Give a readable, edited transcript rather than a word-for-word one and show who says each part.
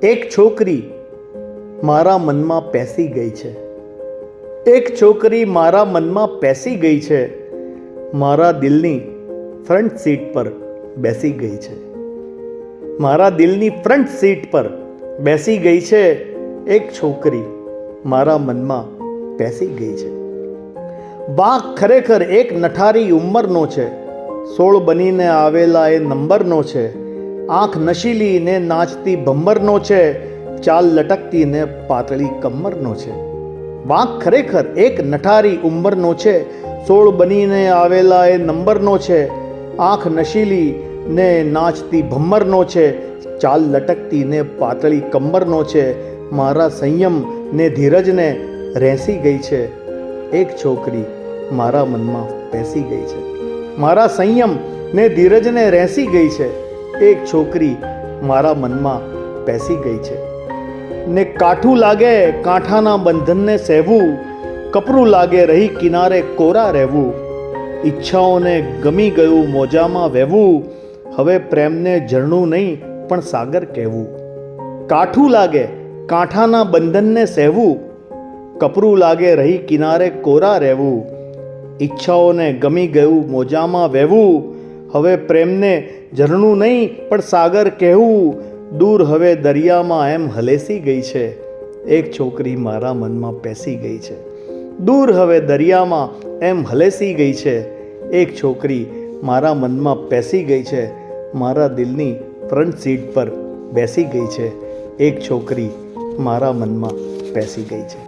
Speaker 1: એક છોકરી મારા મનમાં પેસી ગઈ છે. એક છોકરી મારા મનમાં પેસી ગઈ છે. મારા દિલની ફ્રન્ટ સીટ પર બેસી ગઈ છે. મારા દિલની ફ્રન્ટ સીટ પર બેસી ગઈ છે. એક છોકરી મારા મનમાં પેસી ગઈ છે. વાંક ખરેખર એક નઠારી ઉંમરનો છે. 16 બનીને આવેલા એ નંબરનો છે. આંખ નશીલી ને નાચતી ભમ્મરનો છે. ચાલ લટકતી ને પાતળી કમરનો છે. વાંક ખરેખર એક નઠારી ઉંમરનો છે. 16 બનીને આવેલા એ નંબરનો છે. આંખ નશીલી ને નાચતી ભમ્મરનો છે. ચાલ લટકતી ને પાતળી કમરનો છે. મારા સંયમ ને ધીરજને રહેસી ગઈ છે. એક છોકરી મારા મનમાં પેસી ગઈ છે. મારા સંયમ ને ધીરજને રહેસી ગઈ છે. એક છોકરી મારા મનમાં પેસી ગઈ છે. ને કાઠું લાગે કાંઠાના બંધનને સહેવું, કપરું લાગે રહી કિનારે કોરા રહેવું. ઈચ્છાઓને ગમી ગયું મોજામાં વહેવું, હવે પ્રેમને ઝરણું નહીં પણ સાગર કહેવું. કાઠું લાગે કાંઠાના બંધનને સહેવું, કપરું લાગે રહી કિનારે કોરા રહેવું. ઈચ્છાઓને ગમી ગયું મોજામાં વહેવું, હવે પ્રેમને ઝરણું નહીં પણ સાગર કહેવું. દૂર હવે દરિયામાં એમ હલેસી ગઈ છે. એક છોકરી મારા મનમાં પેસી ગઈ છે. દૂર હવે દરિયામાં એમ હલેસી ગઈ છે. એક છોકરી મારા મનમાં પેસી ગઈ છે. મારા દિલની ફ્રન્ટ સીટ પર બેસી ગઈ છે. એક છોકરી મારા મનમાં પેસી ગઈ છે.